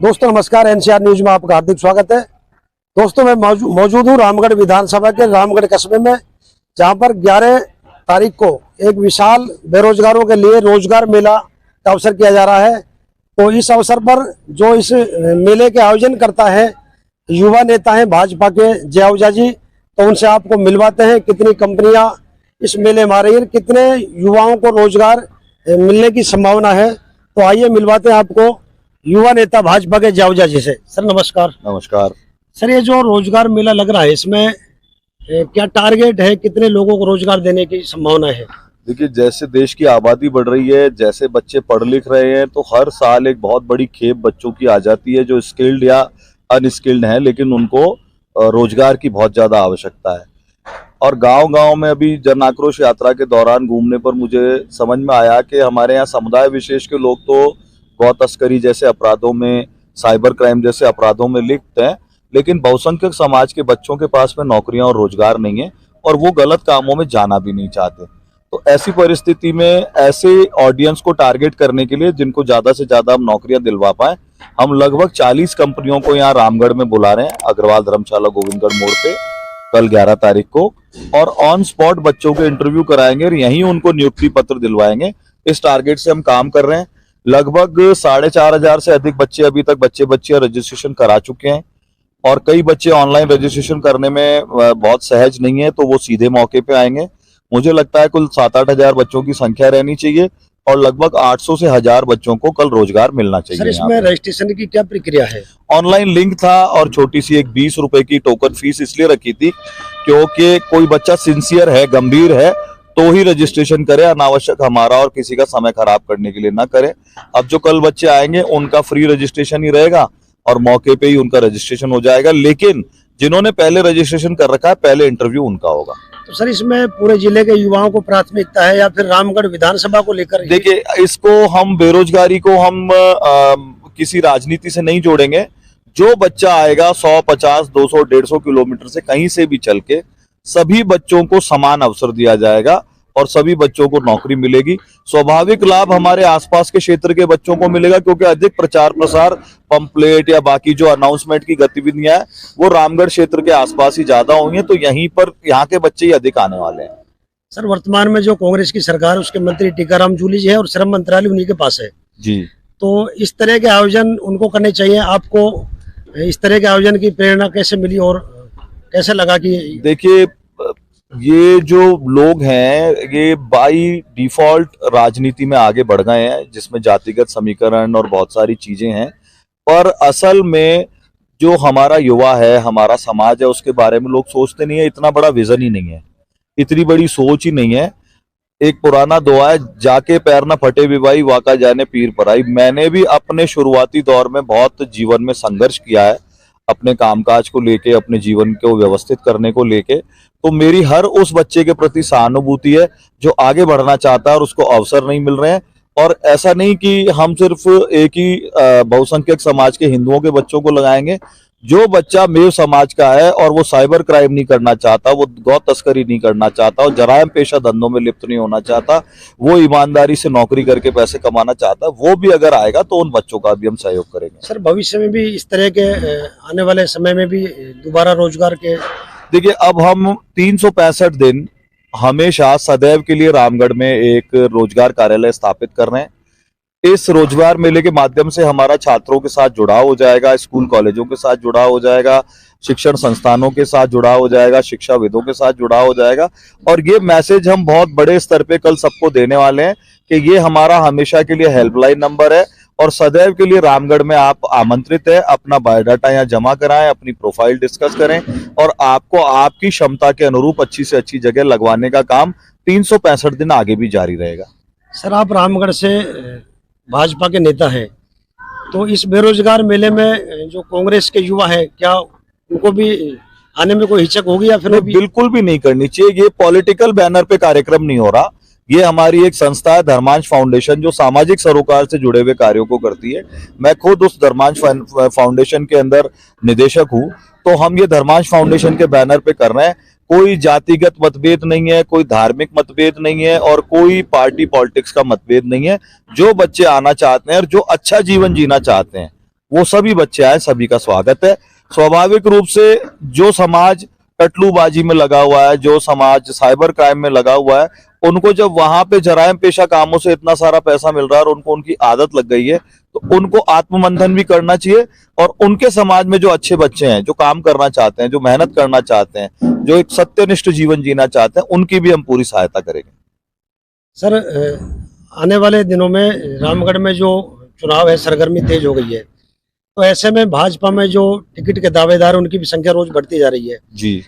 दोस्तों नमस्कार, NCR news में आपका हार्दिक स्वागत है। दोस्तों मैं मौजूद हूँ रामगढ़ विधानसभा के रामगढ़ कस्बे में, जहाँ पर 11 तारीख को एक विशाल बेरोजगारों के लिए रोजगार मेला का अवसर किया जा रहा है। तो इस अवसर पर जो इस मेले के आयोजन करता है युवा नेता हैं भाजपा के जय ओझा जी। तो उनसे आपको मिलवाते हैं कितनी कंपनियां इस मेले में आ रही है, कितने युवाओं को रोजगार मिलने की संभावना है। तो आइए मिलवाते हैं आपको युवा नेता भाजपा के जय ओझा जी से। सर नमस्कार। नमस्कार सर, ये जो रोजगार मेला लग रहा है इसमें क्या टारगेट है, कितने लोगों को रोजगार देने की संभावना है? देखिए, जैसे देश की आबादी बढ़ रही है, जैसे बच्चे पढ़ लिख रहे हैं, तो हर साल एक बहुत बड़ी खेप बच्चों की आ जाती है जो स्किल्ड या अनस्किल्ड हैं, लेकिन उनको रोजगार की बहुत ज्यादा आवश्यकता है। और गांव-गांव में अभी जन आक्रोश यात्रा के दौरान घूमने पर मुझे समझ में आया कि हमारे यहाँ समुदाय विशेष के लोग तो गौ तस्करी जैसे अपराधों में, साइबर क्राइम जैसे अपराधों में लिप्त हैं, लेकिन बहुसंख्यक समाज के बच्चों के पास में नौकरियां और रोजगार नहीं है और वो गलत कामों में जाना भी नहीं चाहते। तो ऐसी परिस्थिति में ऐसे ऑडियंस को टारगेट करने के लिए जिनको ज्यादा से ज्यादा हम नौकरियां दिलवा पाए, हम लगभग 40 कंपनियों को यहाँ रामगढ़ में बुला रहे हैं, अग्रवाल धर्मशाला गोविंदगढ़ मोड़ पे, कल 11 तारीख को। और ऑन स्पॉट बच्चों के इंटरव्यू कराएंगे और यहीं उनको नियुक्ति पत्र दिलवाएंगे। इस टारगेट से हम काम कर रहे हैं। लगभग 4,500 से अधिक बच्चे अभी तक बच्चियां रजिस्ट्रेशन करा चुके हैं और कई बच्चे ऑनलाइन रजिस्ट्रेशन करने में बहुत सहज नहीं है, तो वो सीधे मौके पे आएंगे। मुझे लगता है कुल 7-8 हजार बच्चों की संख्या रहनी चाहिए और लगभग 800 से 1000 बच्चों को कल रोजगार मिलना चाहिए। सर, इसमें रजिस्ट्रेशन की क्या प्रक्रिया है? ऑनलाइन लिंक था और छोटी सी एक 20 रुपए की टोकन फीस इसलिए रखी थी क्योंकि कोई बच्चा सिंसियर है, गंभीर है, तो ही रजिस्ट्रेशन करे, अनावश्यक हमारा और किसी का समय खराब करने के लिए ना करे। अब जो कल बच्चे आएंगे उनका फ्री रजिस्ट्रेशन ही रहेगा और मौके पे ही उनका रजिस्ट्रेशन हो जाएगा, लेकिन जिन्होंने पहले रजिस्ट्रेशन कर रखा है पहले इंटरव्यू उनका होगा। तो सर, इसमें पूरे जिले के युवाओं को प्राथमिकता है या फिर रामगढ़ विधानसभा को लेकर? देखिए, इसको हम बेरोजगारी को हम किसी राजनीति से नहीं जोड़ेंगे। जो बच्चा आएगा 100, 50, 200, 150 किलोमीटर से कहीं से भी चल के, सभी बच्चों को समान अवसर दिया जाएगा और सभी बच्चों को नौकरी मिलेगी। स्वाभाविक लाभ हमारे आसपास के क्षेत्र के बच्चों को मिलेगा क्योंकि अधिक प्रचार प्रसार, पंपलेट या बाकी जो अनाउंसमेंट की गतिविधियां हैं वो रामगढ़ क्षेत्र के आसपास ही ज्यादा होंगी, तो यहीं पर यहाँ के बच्चे ही अधिक आने वाले हैं। सर, वर्तमान में जो कांग्रेस की सरकार है उसके मंत्री टीकाराम जूली जी है और श्रम मंत्रालय उन्हीं के पास है जी। तो इस तरह के आयोजन उनको करने चाहिए। आपको इस तरह के आयोजन की प्रेरणा कैसे मिली और कैसे लगा कि? देखिए, ये जो लोग हैं ये बाई डिफॉल्ट राजनीति में आगे बढ़ गए हैं, जिसमें जातिगत समीकरण और बहुत सारी चीजें हैं, पर असल में जो हमारा युवा है, हमारा समाज है, उसके बारे में लोग सोचते नहीं है। इतना बड़ा विजन ही नहीं है, इतनी बड़ी सोच ही नहीं है। एक पुराना दुआ है, जाके पैर न फटे विवाई वाका जाने पीर पराई। मैंने भी अपने शुरुआती दौर में बहुत जीवन में संघर्ष किया है अपने कामकाज को लेके, अपने जीवन को व्यवस्थित करने को लेके। तो मेरी हर उस बच्चे के प्रति सहानुभूति है जो आगे बढ़ना चाहता है और उसको अवसर नहीं मिल रहे हैं। और ऐसा नहीं कि हम सिर्फ एक ही बहुसंख्यक समाज के हिंदुओं के बच्चों को लगाएंगे। जो बच्चा मेव समाज का है और वो साइबर क्राइम नहीं करना चाहता, वो गौ तस्करी नहीं करना चाहता, और जरायम पेशा धंधों में लिप्त नहीं होना चाहता, वो ईमानदारी से नौकरी करके पैसे कमाना चाहता, वो भी अगर आएगा तो उन बच्चों का भी हम सहयोग करेंगे। सर, भविष्य में भी इस तरह के आने वाले समय में भी दोबारा रोजगार के? देखिए, अब हम 365 दिन हमेशा सदैव के लिए रामगढ़ में एक रोजगार कार्यालय स्थापित कर रहे हैं। इस रोजगार मेले के माध्यम से हमारा छात्रों के साथ जुड़ाव हो जाएगा, स्कूल कॉलेजों के साथ जुड़ाव हो जाएगा, शिक्षण संस्थानों के साथ जुड़ाव हो जाएगा, शिक्षाविदों के साथ जुड़ाव हो जाएगा। और ये मैसेज हम बहुत बड़े स्तर पे कल सबको देने वाले हैं कि ये हमारा हमेशा के लिए हेल्पलाइन नंबर है और सदैव के लिए रामगढ़ में आप आमंत्रित है। अपना बायोडाटा यहाँ जमा कराएं, अपनी प्रोफाइल डिस्कस करें और आपको आपकी क्षमता के अनुरूप अच्छी से अच्छी जगह लगवाने का काम 365 दिन आगे भी जारी रहेगा। सर, आप रामगढ़ से भाजपा के नेता हैं, तो इस बेरोजगार मेले में जो कांग्रेस के युवा है, क्या उनको भी आने में कोई हिचक होगी या फिर? बिल्कुल भी नहीं करनी चाहिए। ये पॉलिटिकल बैनर पे कार्यक्रम नहीं हो रहा। ये हमारी एक संस्था है धर्मांश फाउंडेशन, जो सामाजिक सरोकार से जुड़े हुए कार्यों को करती है। मैं खुद उस धर्मांश फाउंडेशन के अंदर निदेशक हूँ। तो हम ये धर्मांश फाउंडेशन के बैनर पे कर रहे हैं। कोई जातिगत मतभेद नहीं है, कोई धार्मिक मतभेद नहीं है और कोई पार्टी पॉलिटिक्स का मतभेद नहीं है। जो बच्चे आना चाहते हैं और जो अच्छा जीवन जीना चाहते हैं वो सभी बच्चे आए, सभी का स्वागत है। स्वाभाविक रूप से जो समाज टटलूबाजी में लगा हुआ है, जो समाज साइबर क्राइम में लगा हुआ है, उनको जब वहां पे जराइम पेशा कामों से इतना सारा पैसा मिल रहा है और उनको उनकी आदत लग गई है, तो उनको आत्ममंथन भी करना चाहिए। और उनके समाज में जो अच्छे बच्चे हैं, जो काम करना चाहते हैं, जो मेहनत करना चाहते हैं, जो एक सत्यनिष्ठ जीवन जीना चाहते हैं, उनकी भी हम पूरी सहायता करेंगे। सर, आने वाले दिनों में रामगढ़ में जो चुनाव है, सरगर्मी तेज हो गई है, तो ऐसे में भाजपा में जो टिकट के दावेदार हैं, उनकी भी संख्या रोज बढ़ती जा रही है। जी,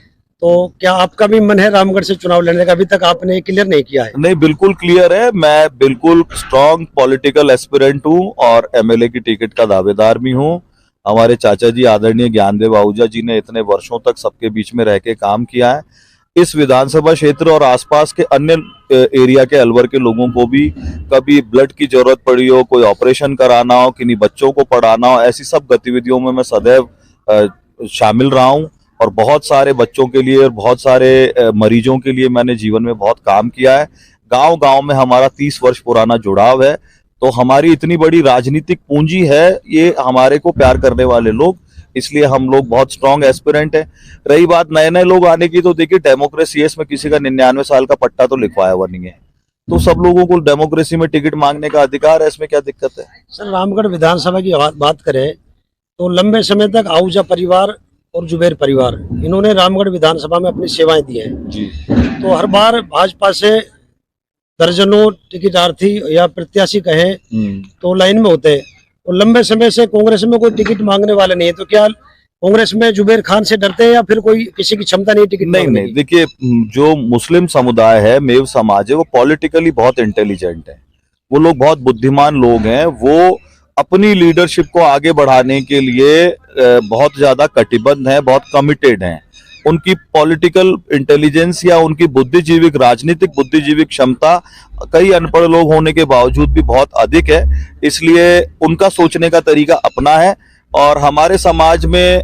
तो क्या आपका भी मन है रामगढ़ से चुनाव लड़ने का? अभी तक आपने क्लियर नहीं किया है। नहीं, बिल्कुल क्लियर है। मैं बिल्कुल स्ट्रांग पॉलिटिकल एस्पिरेंट हूं और एमएलए की टिकट का दावेदार भी हूं। हमारे चाचा जी आदरणीय ज्ञानदेव आहूजा जी ने इतने वर्षों तक सबके बीच में रह के काम किया है। इस विधानसभा क्षेत्र और आसपास के अन्य एरिया के अलवर के लोगों को भी कभी ब्लड की जरूरत पड़ी हो, कोई ऑपरेशन कराना हो, किन्हीं बच्चों को पढ़ाना हो, ऐसी सब गतिविधियों में मैं सदैव शामिल रहा हूं। और बहुत सारे बच्चों के लिए और बहुत सारे मरीजों के लिए मैंने जीवन में बहुत काम किया है। गांव गांव में हमारा 30 वर्ष पुराना जुड़ाव है। तो हमारी इतनी बड़ी राजनीतिक पूंजी है, ये हमारे को प्यार करने वाले लोग, इसलिए हम लोग बहुत स्ट्रांग एस्पिरेंट है। रही बात नए नए लोग आने की, तो देखिए डेमोक्रेसी है, इसमें किसी का 99 साल का पट्टा तो लिखवाया हुआ नहीं है, तो सब लोगों को डेमोक्रेसी में टिकट मांगने का अधिकार है, इसमें क्या दिक्कत है। सर, रामगढ़ विधानसभा की बात करें तो लंबे समय तक आहूजा परिवार और जुबेर परिवार, इन्होंने रामगढ़ विधानसभा में अपनी सेवाएं दी हैं जी। तो हर बार भाजपा से दर्जनों टिकटार्थी या प्रत्याशी कहें तो लाइन में होते हैं, और लंबे समय से कांग्रेस में कोई टिकट मांगने वाले नहीं है। तो क्या कांग्रेस में जुबेर खान से डरते हैं या फिर कोई किसी की क्षमता नहीं टिकट नहीं मांगने नहीं, देखिए जो मुस्लिम समुदाय है, मेव समाज है, वो पॉलिटिकली बहुत इंटेलिजेंट है। वो लोग बहुत बुद्धिमान लोग हैं। वो अपनी लीडरशिप को आगे बढ़ाने के लिए बहुत ज्यादा कटिबद्ध हैं, बहुत कमिटेड हैं। उनकी पॉलिटिकल इंटेलिजेंस या उनकी बुद्धिजीविक, राजनीतिक बुद्धिजीविक क्षमता कई अनपढ़ लोग होने के बावजूद भी बहुत अधिक है। इसलिए उनका सोचने का तरीका अपना है। और हमारे समाज में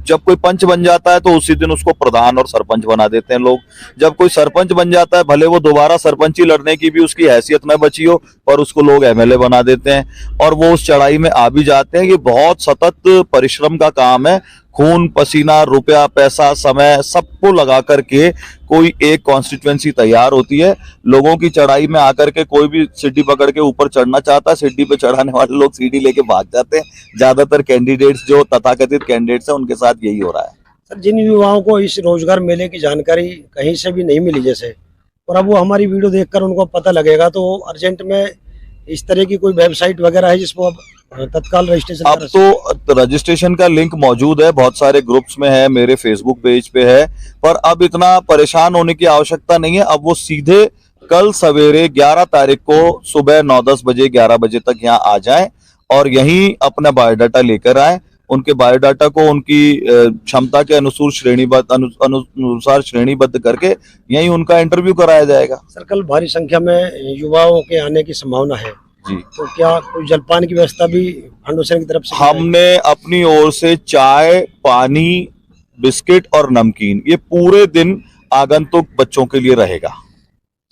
जब कोई पंच बन जाता है तो उसी दिन उसको प्रधान और सरपंच बना देते हैं लोग। जब कोई सरपंच बन जाता है, भले वो दोबारा सरपंची लड़ने की भी उसकी हैसियत न बची हो, पर उसको लोग एमएलए बना देते हैं और वो उस चढ़ाई में आ भी जाते हैं। ये बहुत सतत परिश्रम का काम है। खून पसीना, रुपया, पैसा, समय सबको लगा करके कोई एक कॉन्स्टिट्यूएंसी तैयार होती है। लोगों की चढ़ाई में आकर के कोई भी सीढ़ी पकड़ के ऊपर चढ़ना चाहता है, सीढ़ी पे चढ़ाने वाले लोग सीढ़ी लेके भाग जाते हैं। ज्यादातर कैंडिडेट्स, जो तथाकथित कैंडिडेट्स हैं, उनके साथ यही हो रहा है। सर, जिन युवाओं को इस रोजगार मेले की जानकारी कहीं से भी नहीं मिली जैसे, और अब वो हमारी वीडियो देखकर उनको पता लगेगा, तो अर्जेंट में इस तरह की कोई वेबसाइट वगैरह है जिसको अब तत्काल रजिस्ट्रेशन? अब तो रजिस्ट्रेशन का लिंक मौजूद है, बहुत सारे ग्रुप्स में है, मेरे फेसबुक पेज पे है। पर अब इतना परेशान होने की आवश्यकता नहीं है। अब वो सीधे कल सवेरे 11 तारीख को सुबह 9-10 बजे, 11 बजे तक यहाँ आ जाएं और यहीं अपना बायोडाटा लेकर आए। उनके बायोडाटा को उनकी क्षमता के अनुसार श्रेणीबद्ध करके यहीं उनका इंटरव्यू कराया जाएगा। सर, कल भारी संख्या में युवाओं के आने की संभावना है जी। तो क्या कोई जलपान की व्यवस्था भी फाउंडेशन की तरफ से? हमने अपनी ओर से चाय, पानी, बिस्किट और नमकीन, ये पूरे दिन आगंतुक बच्चों के लिए रहेगा।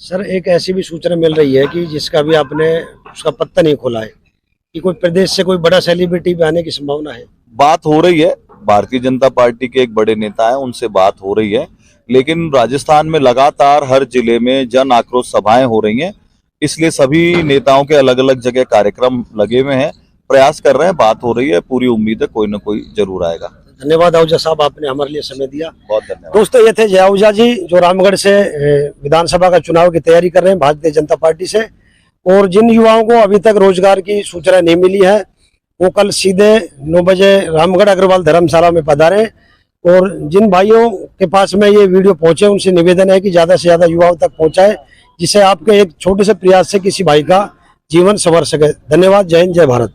सर, एक ऐसी भी सूचना मिल रही है कि जिसका भी आपने उसका पत्ता नहीं खोला है कि कोई प्रदेश से कोई बड़ा सेलिब्रिटी भी आने की संभावना है। बात हो रही है, भारतीय जनता पार्टी के एक बड़े नेता हैं, उनसे बात हो रही है। लेकिन राजस्थान में लगातार हर जिले में जन आक्रोश सभाएं हो रही हैं, इसलिए सभी नेताओं के अलग अलग जगह कार्यक्रम लगे हुए हैं, प्रयास कर रहे हैं, बात हो रही है। पूरी उम्मीद है कोई ना कोई जरूर आएगा। धन्यवाद आहूजा साहब, आपने हमारे लिए समय दिया। बहुत धन्यवाद। दोस्तों, ये थे जय आहूजा जी, जो रामगढ़ से विधानसभा का चुनाव की तैयारी कर रहे हैं भारतीय जनता पार्टी से। और जिन युवाओं को अभी तक रोजगार की सूचना नहीं मिली है, वो कल सीधे 9 बजे रामगढ़ अग्रवाल धर्मशाला में पधारें। और जिन भाइयों के पास में ये वीडियो पहुंचे, उनसे निवेदन है कि ज्यादा से ज्यादा युवाओं तक पहुंचाए, जिससे आपके एक छोटे से प्रयास से किसी भाई का जीवन संवर सके। धन्यवाद। जय हिंद, जय भारत।